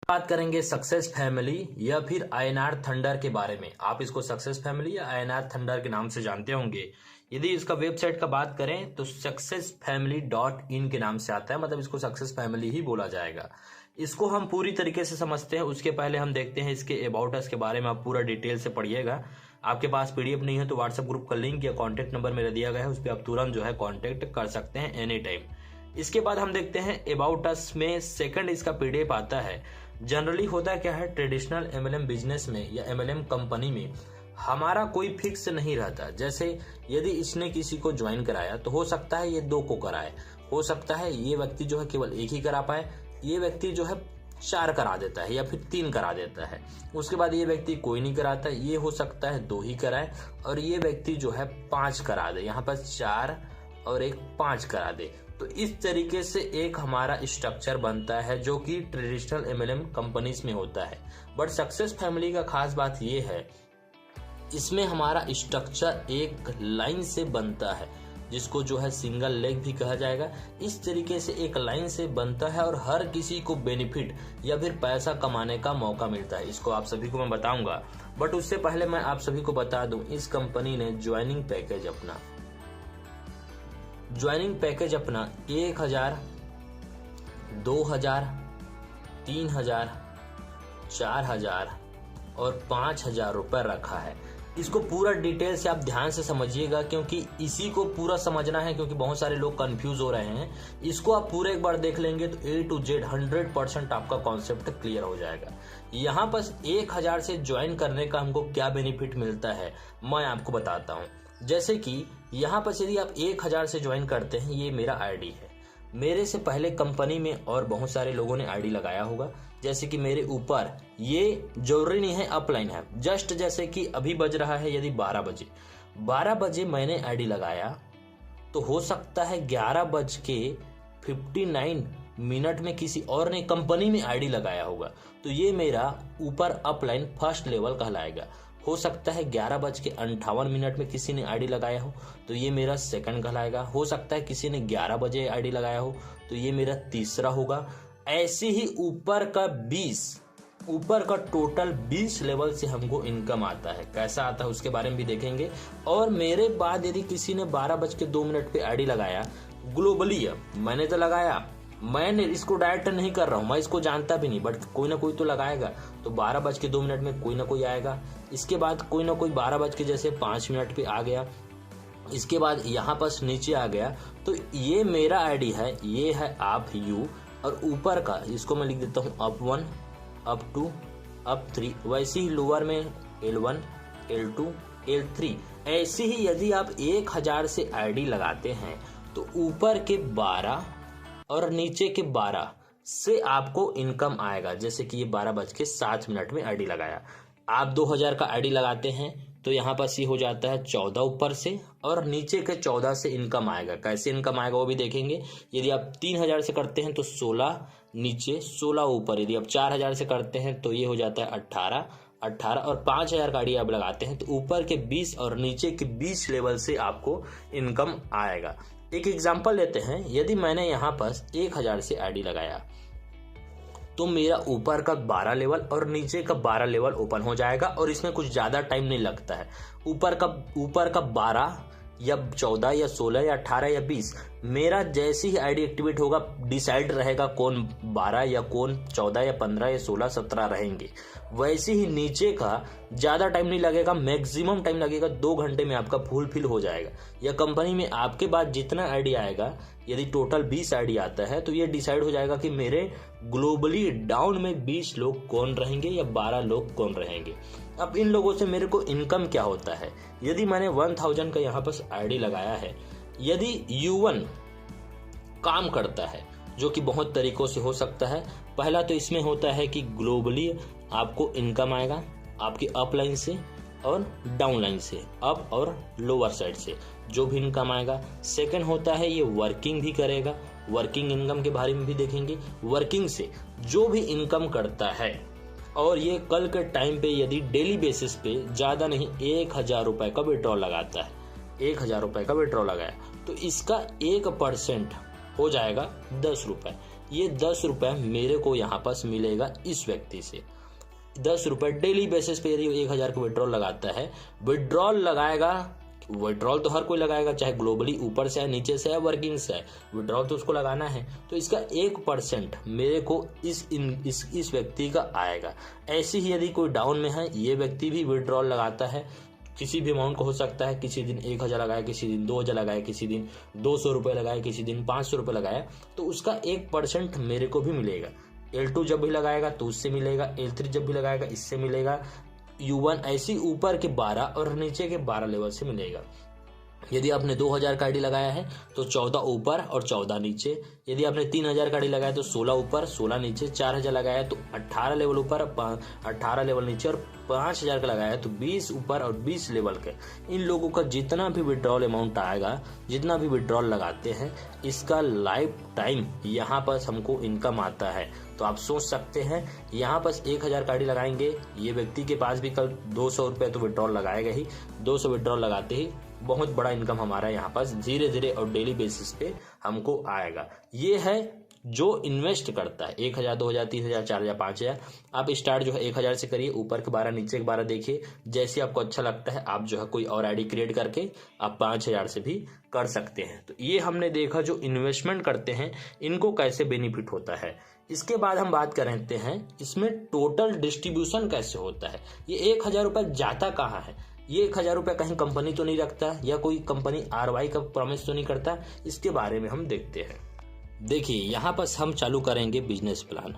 बात करेंगे success family या फिर आईएनआर थंडर के बारे में। आप इसको सक्सेस फैमिली या आईएनआर थंडर के नाम से जानते होंगे। यदि इसका वेबसाइट का बात करें तो successfamily.in के नाम से आता है, मतलब इसको सक्सेस फैमिली ही बोला जाएगा। इसको हम पूरी तरीके से समझते हैं उसके पहले हम देखते हैं इसके अबाउट अस के बारे में। आप पूरा डिटेल से पढ़िएगा। आपके पास पीडीएफ नहीं है तो व्हाट्सएप ग्रुप का लिंक या कॉन्टैक्ट नंबर मेरा दिया गया है, उस पर आप तुरंत जो है कॉन्टैक्ट कर सकते हैं एनी टाइम। इसके बाद हम देखते हैं अबाउट अस में सेकंड इसका पीडीएफ आता है। जनरली होता क्या है, ट्रेडिशनल एमएलएम बिजनेस में या एमएलएम कंपनी में हमारा कोई फिक्स नहीं रहता। जैसे यदि इसने किसी को ज्वाइन कराया तो हो सकता है ये 2 को कराए, हो सकता है ये व्यक्ति जो है केवल 1 ही करा पाए, ये व्यक्ति जो है 4 करा देता है या फिर 3 करा देता है। उसके बाद ये व्यक्ति कोई नहीं कराता, ये हो सकता है 2 ही कराए और ये व्यक्ति जो है 5 करा दे, यहाँ पर 4 और 1 5 करा दे। तो इस तरीके से एक हमारा स्ट्रक्चर बनता है जो कि ट्रेडिशनल एमएलएम कंपनीज में होता है। बट सक्सेस फैमिली का खास बात ये है, इसमें हमारा स्ट्रक्चर एक लाइन से बनता है जिसको जो है सिंगल लेग भी कहा जाएगा। इस तरीके से एक लाइन से बनता है और हर किसी को बेनिफिट या फिर पैसा कमाने का मौका मिलता है। इसको आप सभी को मैं बताऊंगा, बट उससे पहले मैं आप सभी को बता दूं इस कंपनी ने ज्वाइनिंग पैकेज अपना 1000, 2000, 3000, 4000 और 5000 रुपए रखा है। इसको पूरा डिटेल से आप ध्यान से समझिएगा क्योंकि इसी को पूरा समझना है, क्योंकि बहुत सारे लोग कंफ्यूज हो रहे हैं। इसको आप पूरे एक बार देख लेंगे तो A to Z 100% आपका कॉन्सेप्ट क्लियर हो जाएगा। यहाँ पर 1000 से ज्वाइन करने का हमको क्या बेनिफिट मिलता है मैं आपको बताता हूँ। जैसे कि यहाँ पर यदि आप 1000 से ज्वाइन करते हैं, ये मेरा आईडी है। मेरे से पहले कंपनी में और बहुत सारे लोगों ने आईडी लगाया होगा। जैसे कि मेरे ऊपर ये जरूरी नहीं है अपलाइन है, जस्ट जैसे कि अभी बज रहा है यदि 12 बजे मैंने आईडी लगाया तो हो सकता है 11:59 में किसी और ने कंपनी में आईडी लगाया होगा, तो ये मेरा ऊपर अपलाइन फर्स्ट लेवल कहलाएगा। हो सकता है 11:58 में किसी ने आईडी लगाया हो तो ये मेरा सेकंड कहलाएगा। हो सकता है किसी ने 11 बजे आईडी लगाया हो तो ये मेरा तीसरा होगा। ऐसे ही ऊपर का टोटल 20 लेवल से हमको इनकम आता है। कैसा आता है उसके बारे में भी देखेंगे। और मेरे बाद यदि किसी ने 12:02 पे आईडी लगाया, ग्लोबली है, मैंने तो लगाया, मैंने इसको डायरेक्ट नहीं कर रहा हूँ, मैं इसको जानता भी नहीं, बट कोई ना कोई तो लगाएगा। तो 12:02 में कोई ना कोई आएगा। इसके बाद कोई ना कोई 12:05 पे आ गया। इसके बाद यहाँ पर नीचे आ गया। तो ये मेरा आईडी है, ये है आप यू, और ऊपर का इसको मैं लिख देता हूँ up 1, up 2, up 3। वैसे ही लोअर में L1, L2, L3। ऐसे ही यदि आप 1000 से आईडी लगाते हैं तो ऊपर के 12 और नीचे के 12 से आपको इनकम आएगा। जैसे कि ये 12:07 में आईडी लगाया, आप 2000 का आईडी लगाते हैं तो यहाँ पर ये हो जाता है 14 ऊपर से और नीचे के 14 से इनकम आएगा। कैसे इनकम आएगा वो भी देखेंगे। यदि आप 3000 से करते हैं तो 16 नीचे, 16 ऊपर। यदि आप 4000 से करते हैं तो ये हो जाता है 18 और 5000 का आईडी आप लगाते हैं तो ऊपर के 20 और नीचे के 20 लेवल से आपको इनकम आएगा। एक एग्जांपल लेते हैं। यदि मैंने यहाँ पर 1000 से आईडी लगाया तो मेरा ऊपर का 12 लेवल और नीचे का 12 लेवल ओपन हो जाएगा और इसमें कुछ ज़्यादा टाइम नहीं लगता है। ऊपर का 12 या 14 या 16 या 18 या 20 मेरा जैसे ही आईडी एक्टिवेट होगा डिसाइड रहेगा कौन 12 या कौन 14 या 15 या 16 17 रहेंगे। वैसे ही नीचे का ज़्यादा टाइम नहीं लगेगा, मैक्सिमम टाइम लगेगा 2 घंटे में आपका फुलफिल हो जाएगा। या कंपनी में आपके बाद जितना आईडी आएगा, यदि टोटल 20 आईडी आता है तो ये डिसाइड हो जाएगा कि मेरे ग्लोबली डाउन में 20 लोग कौन रहेंगे या 12 लोग कौन रहेंगे। अब इन लोगों से मेरे को इनकम क्या होता है। यदि मैंने 1000 का यहाँ पर आईडी लगाया है, यदि U1 काम करता है, जो कि बहुत तरीकों से हो सकता है। पहला तो इसमें होता है कि ग्लोबली आपको इनकम आएगा आपकी अप लाइन से और डाउन लाइन से, अप और लोअर साइड से जो भी इनकम आएगा। सेकंड होता है ये वर्किंग भी करेगा, वर्किंग इनकम के बारे में भी देखेंगे। वर्किंग से जो भी इनकम करता है और ये कल के टाइम पे यदि डेली बेसिस पे ज़्यादा नहीं 1000 रुपये का विड्रॉल लगाता है, 1000 रुपये का विड्रॉल लगाया तो इसका 1% हो जाएगा 10 रुपये। ये 10 रुपये मेरे को यहाँ पास मिलेगा इस व्यक्ति से। 10 रुपये डेली बेसिस पे यदि 1000 का विड्रॉल लगाता है, विड्रॉल लगाएगा, विड्रॉल तो हर कोई लगाएगा, चाहे ग्लोबली ऊपर से है, नीचे से है, वर्किंग से है, विड्रॉल तो उसको लगाना है। तो इसका 1% मेरे को इस व्यक्ति का आएगा। ऐसे ही यदि कोई डाउन में है, ये व्यक्ति भी विड्रॉल लगाता है, किसी भी अमाउंट को हो सकता है, किसी दिन 1000 लगाया, किसी दिन 2000 लगाया, किसी दिन 200 रुपये लगाया, किसी दिन 500 रुपये लगाया, तो उसका 1% मेरे को भी मिलेगा। L2 जब भी लगाएगा तो उससे मिलेगा, L3 जब भी लगाएगा इससे मिलेगा, U1 ऐसी ऊपर के 12 और नीचे के 12 लेवल से मिलेगा। यदि आपने 2000 का आईडी लगाया है तो 14 ऊपर और 14 नीचे। यदि आपने 3000 का आईडी लगाया तो 16 ऊपर 16 नीचे। 4000 लगाया तो 18 लेवल ऊपर 18 लेवल नीचे, और 5000 का लगाया तो 20 ऊपर और 20 लेवल के। इन लोगों का जितना भी विड्रॉल अमाउंट आएगा, जितना भी विड्रॉल लगाते हैं, इसका लाइफ टाइम यहाँ पर हमको इनकम आता है। तो आप सोच सकते हैं, यहाँ पर 1000 का आईडी लगाएंगे, ये व्यक्ति के पास भी कल 200 रुपये तो विड्रॉल लगाएगा ही। 200 विड्रॉल लगाते ही बहुत बड़ा इनकम हमारा यहाँ पास धीरे धीरे और डेली बेसिस पे हमको आएगा। ये है जो इन्वेस्ट करता है 1000, 2000, 3000, 4000, 5000। आप स्टार्ट जो है 1000 से करिए, ऊपर के 12 नीचे के 12 देखिए, जैसे आपको अच्छा लगता है आप जो है कोई और आईडी क्रिएट करके आप 5000 से भी कर सकते हैं। तो ये हमने देखा जो इन्वेस्टमेंट करते हैं इनको कैसे बेनिफिट होता है। इसके बाद हम बात करते हैं इसमें टोटल डिस्ट्रीब्यूशन कैसे होता है। ये 1000 रुपये जाता कहाँ है, ये 1000 रुपये कहीं कंपनी तो नहीं रखता, या कोई कंपनी ROI का प्रॉमिस तो नहीं करता, इसके बारे में हम देखते हैं। देखिए यहाँ पर हम चालू करेंगे बिजनेस प्लान।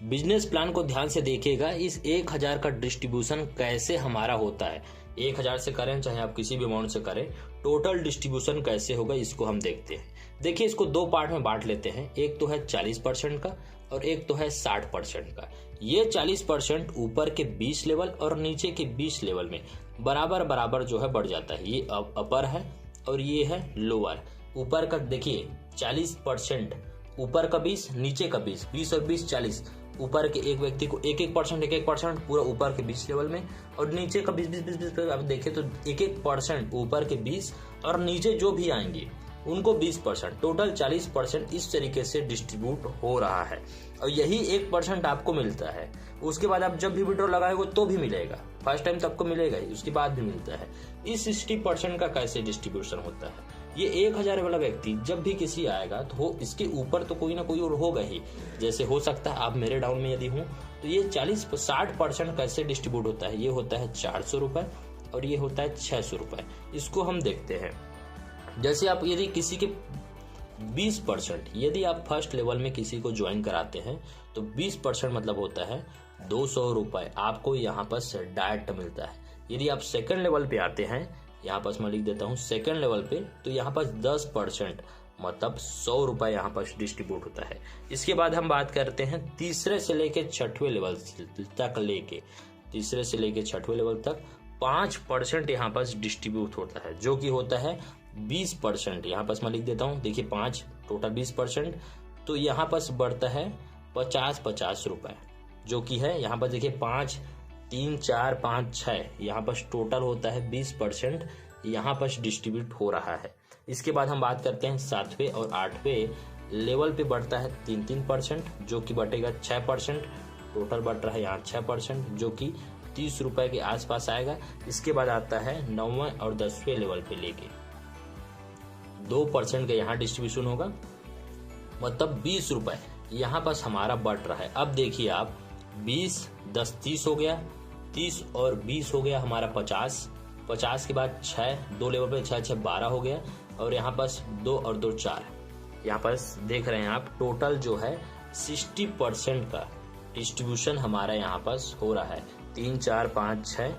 बिजनेस प्लान को ध्यान से देखिएगा, इस 1000 का डिस्ट्रीब्यूशन कैसे हमारा होता है। 1000 से करें चाहे आप किसी भी अमाउंट से करें, टोटल डिस्ट्रीब्यूशन कैसे होगा इसको हम देखते हैं। देखिए इसको दो पार्ट में बांट लेते हैं, एक तो है 40% का और एक तो है 60% का। ये 40% ऊपर के 20 लेवल और नीचे के 20 लेवल में बराबर बराबर जो है बढ़ जाता है। ये अपर है और ये है लोअर। ऊपर का देखिए 40% ऊपर का 20 नीचे का 20, 20 और 20 40। ऊपर के एक व्यक्ति को 1% पूरा ऊपर के 20 लेवल में, और नीचे का 20 आप देखें तो 1% ऊपर के 20 और नीचे जो भी आएंगे उनको 20%, टोटल 40% इस तरीके से डिस्ट्रीब्यूट हो रहा है। और यही 1% आपको मिलता है। उसके बाद आप जब भी विड्रॉ लगाएंगे तो भी मिलेगा, फर्स्ट टाइम तो आपको मिलेगा ही, उसके बाद भी मिलता है। इस 60% का कैसे डिस्ट्रीब्यूशन होता है, ये 1000 वाला व्यक्ति जब भी किसी आएगा तो इसके ऊपर तो कोई ना कोई और होगा ही। जैसे हो सकता है आप मेरे डाउन में यदि हूँ तो ये 60% कैसे डिस्ट्रीब्यूट होता है। ये होता है 400 रुपये और ये होता है 600 रुपये। इसको हम देखते हैं। जैसे आप यदि किसी के 20%, यदि आप फर्स्ट लेवल में किसी को ज्वाइन कराते हैं तो 20% मतलब होता है 200 रुपये आपको यहाँ पर डायरेक्ट मिलता है। यदि आप सेकंड लेवल पे आते हैं, यहाँ पर मैं लिख देता हूँ सेकंड लेवल पे, तो यहाँ पर 10% मतलब 100 रुपये यहाँ पर डिस्ट्रीब्यूट होता है। इसके बाद हम बात करते हैं तीसरे से लेके छठवें लेवल तक, तीसरे से लेके छठवें लेवल तक 5% यहाँ पर डिस्ट्रीब्यूट होता है, जो कि होता है 20%। यहाँ पर मैं लिख देता हूँ, देखिए 5 टोटल 20%, तो यहाँ पर बढ़ता है 50 रुपये, जो कि है यहाँ पर देखिए 5 3 4 5 6, यहाँ पर टोटल होता है 20% यहाँ पर डिस्ट्रीब्यूट हो रहा है। इसके बाद हम बात करते हैं 7वें और 8वें लेवल पे बढ़ता है 3%, जो कि बढ़ेगा 6%, टोटल बढ़ रहा है यहाँ 6%, जो कि 30 रुपये के आसपास आएगा। इसके बाद आता है 9वें और 10वें लेवल पे लेके 2% का यहाँ डिस्ट्रीब्यूशन होगा, मतलब 20 रुपये यहाँ पर हमारा बढ़ रहा है। अब देखिए आप 20 10 30 हो गया, 30 और 20 हो गया हमारा 50 के बाद 6 2 लेवल पे 6 6 12 हो गया, और यहाँ पास 2 और 2 4। यहाँ पास देख रहे हैं आप टोटल जो है 60% का डिस्ट्रीब्यूशन हमारा यहाँ पास हो रहा है। 3 4 5 6,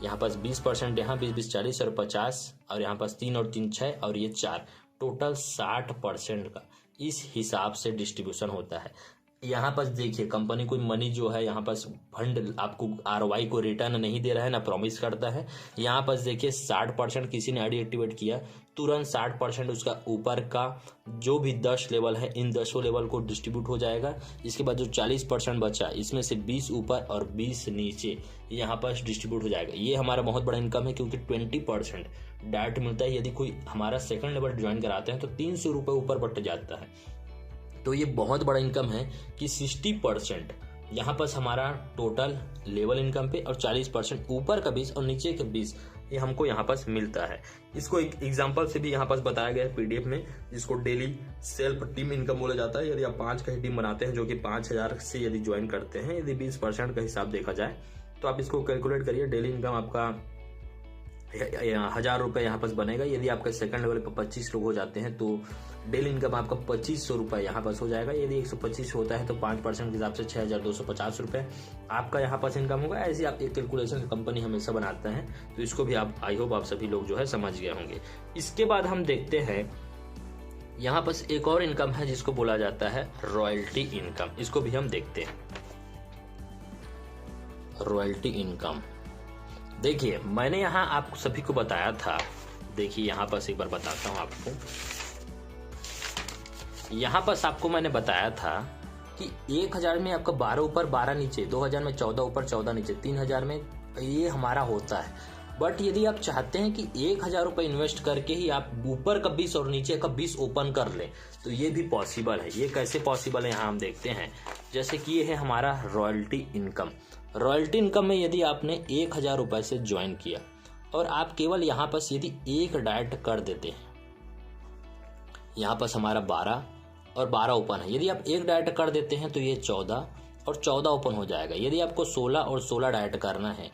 यहाँ पास 20% यहाँ 20 20 40 और 50, और यहाँ पास 3 और 3 6 और ये 4, टोटल 60% का इस हिसाब से डिस्ट्रीब्यूशन होता है। यहाँ पर देखिए कंपनी कोई मनी जो है यहाँ पर फंड आपको ROI को रिटर्न नहीं दे रहा है, ना प्रॉमिस करता है। यहाँ पर देखिए 60% किसी ने आईडी एक्टिवेट किया, तुरंत 60% उसका ऊपर का जो भी 10 लेवल है इन 10 लेवल को डिस्ट्रीब्यूट हो जाएगा। इसके बाद जो 40% बचा, इसमें से 20 ऊपर और 20 नीचे यहाँ पर डिस्ट्रीब्यूट हो जाएगा। ये हमारा बहुत बड़ा इनकम है, क्योंकि 20% डायरेक्ट मिलता है। यदि कोई हमारा सेकंड लेवल ज्वाइन कराते हैं तो 300 रुपये ऊपर बढ़ जाता है। तो ये बहुत बड़ा इनकम है कि 60% यहाँ पर हमारा टोटल लेवल इनकम पे और 40% ऊपर का 20 और नीचे का 20 ये हमको यहाँ पर मिलता है। इसको एक एग्जांपल से भी यहाँ पर बताया गया है पीडीएफ में, जिसको डेली सेल्फ टीम इनकम बोला जाता है। यदि आप 5 का ही टीम बनाते हैं जो कि 5000 से यदि ज्वाइन करते हैं, यदि 20% का हिसाब देखा जाए तो आप इसको कैलकुलेट करिए, डेली इनकम आपका 1000 रुपये यहाँ पर बनेगा। यदि आपका सेकंड लेवल पर 25 लोग हो जाते हैं तो डेली इनकम आपका 2500 रुपये यहाँ पर हो जाएगा। यदि 125 होता है तो 5% के हिसाब से 6250 रुपये आपका यहाँ पर इनकम होगा। ऐसी आप एक कैलकुलेशन कंपनी हमेशा बनाता है, तो इसको भी आप आई होप आप सभी लोग जो है समझ गए होंगे। इसके बाद हम देखते हैं यहाँ पर एक और इनकम है जिसको बोला जाता है रॉयल्टी इनकम। इसको भी हम देखते हैं। रॉयल्टी इनकम देखिए, मैंने यहाँ आप सभी को बताया था, देखिए यहाँ पर एक बार बताता हूँ आपको। यहाँ पर आपको मैंने बताया था कि 1000 में आपका 12 ऊपर 12 नीचे, 2000 में 14 ऊपर 14 नीचे, 3000 में ये हमारा होता है। बट यदि आप चाहते हैं कि 1000 रुपये इन्वेस्ट करके ही आप ऊपर का 20 और नीचे का 20 ओपन कर लें, तो ये भी पॉसिबल है। ये कैसे पॉसिबल है यहाँ हम देखते हैं। जैसे कि ये है हमारा रॉयल्टी इनकम। रॉयल्टी इनकम में यदि आपने 1000 रुपये से ज्वाइन किया और आप केवल यहाँ पर यदि एक डाइट कर देते हैं, यहाँ पर हमारा 12 और 12 ओपन है, यदि आप एक डाइट कर देते हैं तो ये 14 और 14 ओपन हो जाएगा। यदि आपको 16 और 16 डाइट करना है,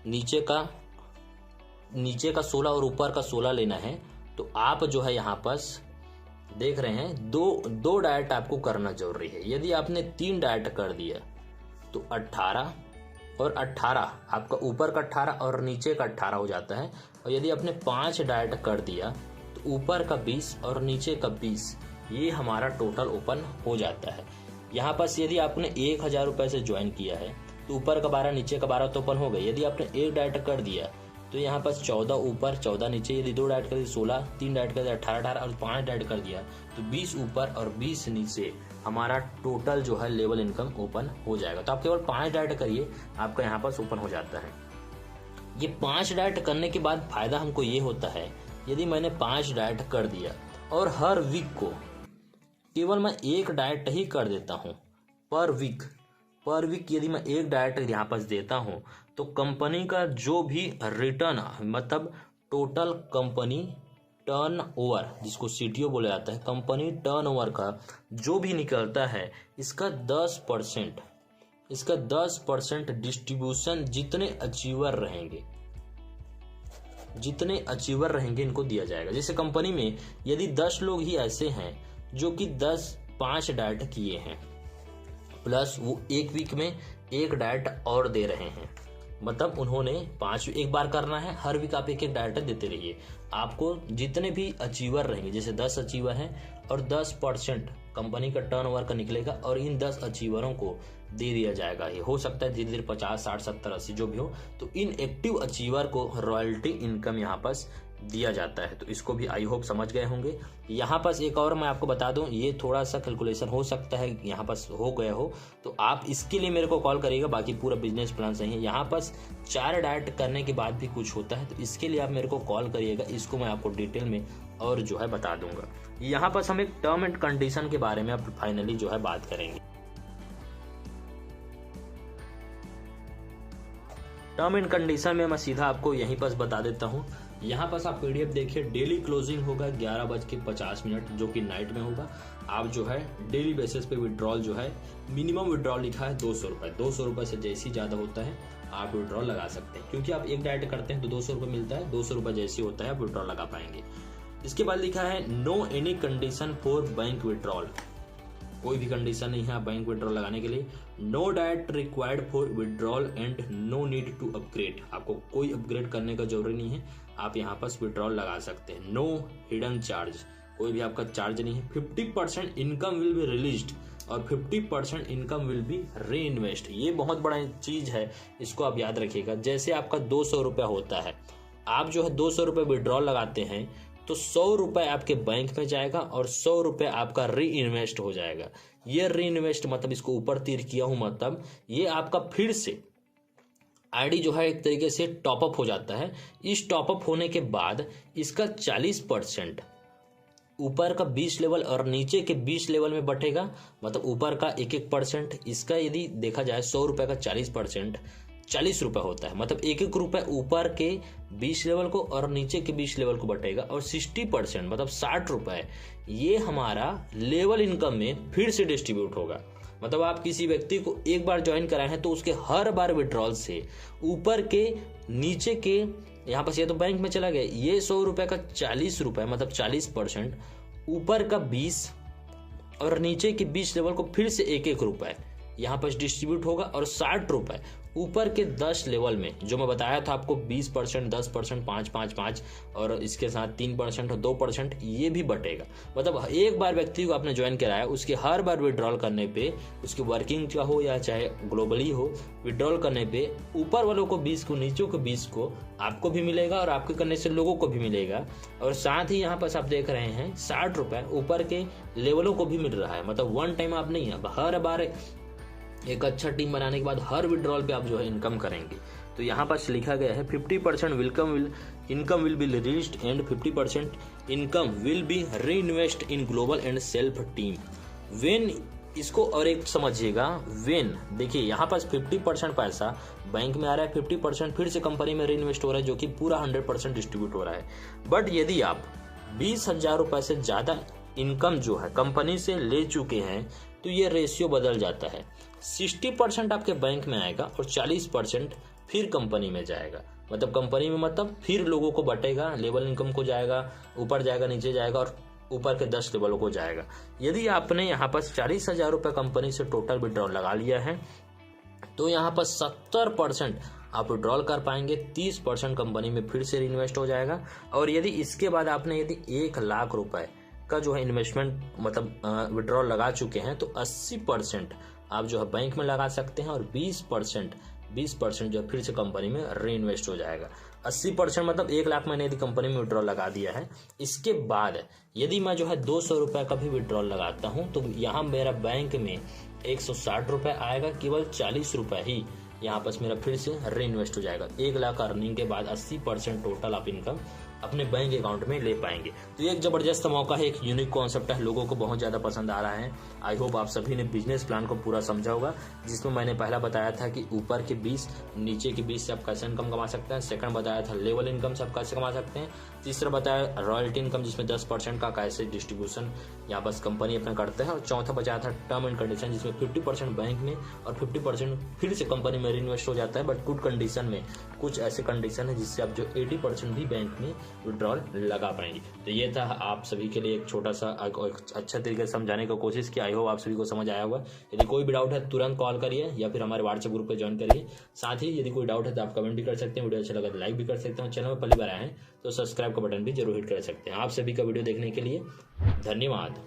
नीचे का 16 और ऊपर का 16 लेना है, तो आप जो है यहाँ पर देख रहे हैं दो डाइट आपको करना जरूरी है। यदि आपने 3 डाइट कर दिया तो 18 और 18 आपका ऊपर का 18 और नीचे का 18 हो जाता है। और यदि आपने 5 डाइट कर दिया तो ऊपर का 20 और नीचे का 20, ये हमारा टोटल ओपन हो जाता है। यहाँ पर यदि आपने 1000 रुपये से ज्वाइन किया है तो ऊपर का 12 नीचे का 12 तो ओपन हो गए। यदि आपने एक डाइट कर दिया तो यहाँ पर 14 ऊपर 14 नीचे, यदि 2 डाइट कर दिया 16, 3 डाइट कर दिया 18 और 5 डाइट कर दिया तो 20 ऊपर और 20 नीचे हमारा टोटल जो है लेवल इनकम ओपन हो जाएगा। तो आप केवल 5 डाइट करिए, आपका यहाँ पर ओपन हो जाता है। ये 5 डाइट करने के बाद फायदा हमको ये होता है, यदि मैंने 5 डाइट कर दिया और हर वीक को केवल मैं एक डाइट ही कर देता हूँ पर वीक यदि मैं एक डाइट यहाँ पर देता हूँ तो कंपनी का जो भी रिटर्न, मतलब टोटल कंपनी टर्नओवर, जिसको सीटीओ बोला जाता है, कंपनी टर्नओवर का जो भी निकलता है इसका 10% डिस्ट्रीब्यूशन जितने अचीवर रहेंगे इनको दिया जाएगा। जैसे कंपनी में यदि 10 लोग ही ऐसे हैं जो कि 5 डाइट किए हैं प्लस वो एक वीक में एक डाइट और दे रहे हैं, मतलब उन्होंने 5 एक बार करना है, हर वीक आप एक डाइट देते रहिए। आपको जितने भी अचीवर रहेंगे, जैसे 10 अचीवर हैं और 10% कंपनी का टर्नओवर का निकलेगा और इन 10 अचीवरों को दे दिया जाएगा। ये हो सकता है धीरे धीरे 50, 60, 70, 80 जो भी हो, तो इन एक्टिव अचीवर को रॉयल्टी इनकम यहाँ पर दिया जाता है। तो इसको भी आई होप समझ गए होंगे। यहाँ पर एक और मैं आपको बता दूं, ये थोड़ा सा कैलकुलेशन हो सकता है यहाँ पर हो गया हो, तो आप इसके लिए मेरे को कॉल करिएगा। बाकी पूरा बिजनेस प्लान सही है। यहाँ पर 4 डाइट करने के बाद भी कुछ होता है, तो इसके लिए आप मेरे को कॉल करिएगा। इसको मैं आपको डिटेल में और जो है बता दूंगा। यहाँ पर हम एक टर्म एंड कंडीशन के बारे में अब फाइनली जो है बात करेंगे। टर्म एंड कंडीशन में मैं सीधा आपको यहीं पर बता देता हूँ। यहाँ पर आप पीडीएफ देखिए, डेली क्लोजिंग होगा 11:50 जो कि नाइट में होगा। आप जो है डेली बेसिस पे विड्रॉल जो है, मिनिमम विड्रॉल लिखा है 200 रुपये। 200 रुपये से जैसे ज़्यादा होता है आप विड्रॉल लगा सकते हैं, क्योंकि आप एक डाइट करते हैं तो 200 रुपये मिलता है। 200 रुपये जैसे होता है आप विड्रॉल लगा पाएंगे। इसके बाद लिखा है no any condition for bank withdrawal. कोई भी कंडीशन नहीं है आप बैंक विड्रॉल लगाने के लिए। No diet required for withdrawal and no need to upgrade. आपको कोई अपग्रेड करने का जरूरी नहीं है, आप यहाँ पर विड्रॉल लगा सकते हैं। नो हिडन चार्ज, कोई भी आपका चार्ज नहीं है। 50% इनकम विल बी रिलीज्ड और 50% इनकम विल बी री इन्वेस्ट। ये बहुत बड़ा चीज है, इसको आप याद रखिएगा। जैसे आपका 200 रुपया होता है, आप जो है 200 रुपये विड्रॉल लगाते हैं तो 100 रुपये आपके बैंक में जाएगा और 100 रुपये आपका री इन्वेस्ट हो जाएगा। ये री इन्वेस्ट मतलब इसको ऊपर तीर किया हूं, मतलब ये आपका फिर से आईडी जो है एक तरीके से टॉपअप हो जाता है। इस टॉपअप होने के बाद इसका 40% ऊपर का 20 लेवल और नीचे के 20 लेवल में बटेगा, मतलब ऊपर का 1-1%, इसका यदि देखा जाए 100 रुपये का 40% 40 रुपये होता है, मतलब 1-1 रुपये ऊपर के 20 लेवल को और नीचे के 20 लेवल को बटेगा, और 60% मतलब 60 रुपये ये हमारा लेवल इनकम में फिर से डिस्ट्रीब्यूट होगा। मतलब आप किसी व्यक्ति को एक बार ज्वाइन कराए हैं तो उसके हर बार विड्रॉल से ऊपर के नीचे के, यहाँ पर ये तो बैंक में चला गया, ये 100 रुपये का 40 रुपये मतलब 40%, ऊपर का 20 और नीचे के 20 लेवल को फिर से 1-1 रुपये यहाँ पर डिस्ट्रीब्यूट होगा, और 60 रुपये ऊपर के 10 लेवल में जो मैं बताया था आपको 20%, 10%, 5 और इसके साथ 3% और 2% ये भी बटेगा। मतलब एक बार व्यक्ति को आपने ज्वाइन कराया, उसके हर बार विड्रॉल करने पे, उसकी वर्किंग का हो या चाहे ग्लोबली हो, विड्रॉल करने पे ऊपर वालों को 20 को, नीचे को 20 को आपको भी मिलेगा और आपके करने से लोगों को भी मिलेगा। और साथ ही यहाँ पर आप देख रहे हैं 60 रुपये ऊपर के लेवलों को भी मिल रहा है। मतलब वन टाइम आप नहीं, अब हर बार एक अच्छा टीम बनाने के बाद हर विड्रॉल पे आप जो है इनकम करेंगे। तो यहाँ पर लिखा गया है 50% income will be released and 50% income will be reinvest in global and self team when. इसको और एक समझिएगा, व्हेन देखिए यहाँ पर 50% पैसा बैंक में आ रहा है, 50% फिर से कंपनी में रीइन्वेस्ट हो रहा है, जो कि पूरा 100% डिस्ट्रीब्यूट हो रहा है। बट यदि आप 20,000 रुपये से ज़्यादा इनकम जो है कंपनी से ले चुके हैं तो ये रेशियो बदल जाता है। 60% आपके बैंक में आएगा और 40% फिर कंपनी में जाएगा। मतलब कंपनी में मतलब फिर लोगों को बटेगा, लेवल इनकम को जाएगा, ऊपर जाएगा, नीचे जाएगा और ऊपर के 10 लेवलों को जाएगा। यदि आपने यहाँ पर 40,000 रुपये कंपनी से टोटल विड्रॉल लगा लिया है तो यहाँ पर 70% आप विड्रॉल कर पाएंगे, 30% कंपनी में फिर से इन्वेस्ट हो जाएगा। और यदि इसके बाद आपने यदि 1 लाख रुपए का जो है इन्वेस्टमेंट मतलब विड्रॉल लगा चुके हैं तो 80% आप जो है बैंक में लगा सकते हैं और 20% जो फिर से कंपनी में री इन्वेस्ट हो जाएगा। 80% मतलब 1 लाख मैंने यदि कंपनी में विड्रॉल लगा दिया है, इसके बाद यदि मैं जो है 200 रुपये का भी विड्रॉल लगाता हूं तो यहाँ मेरा बैंक में 160 रुपये आएगा, केवल 40 रुपये ही यहाँ पर मेरा फिर से री इन्वेस्ट हो जाएगा। 1 लाख अर्निंग के बाद 80% टोटल आप इनकम अपने बैंक अकाउंट में ले पाएंगे। तो ये एक जबरदस्त मौका है, एक यूनिक कॉन्सेप्ट है, लोगों को बहुत ज़्यादा पसंद आ रहा है। आई होप आप सभी ने बिजनेस प्लान को पूरा समझा होगा, जिसमें मैंने पहला बताया था कि ऊपर के 20 नीचे के 20 से आप कैसे इनकम कमा सकते हैं। सेकंड बताया था लेवल इनकम से आप कैसे कमा सकते हैं। तीसरा बताया रॉयल्टी इनकम, जिसमें 10% का कैसे डिस्ट्रीब्यूशन यहाँ बस कंपनी अपना करता है। और चौथा बताया था टर्म एंड कंडीशन, जिसमें 50% बैंक में और 50% फिर से कंपनी में इन्वेस्ट हो जाता है, बट गुड कंडीशन में। कुछ ऐसे कंडीशन है जिससे आप जो 80% भी बैंक में विड्रॉल लगा पाएंगे। तो ये था आप सभी के लिए एक छोटा सा अच्छा तरीके से समझाने की कोशिश की। आई होप आप सभी को समझ आया होगा। यदि कोई भी डाउट है तुरंत कॉल करिए या फिर हमारे व्हाट्सएप ग्रुप पे ज्वाइन करिए। साथ ही यदि कोई डाउट है तो आप कमेंट भी कर सकते हैं, वीडियो अच्छा लगा तो लाइक भी कर सकते हैं। चैनल में पहली बार आए हैं तो सब्सक्राइब का बटन भी जरूर हिट कर सकते हैं। आप सभी का वीडियो देखने के लिए धन्यवाद।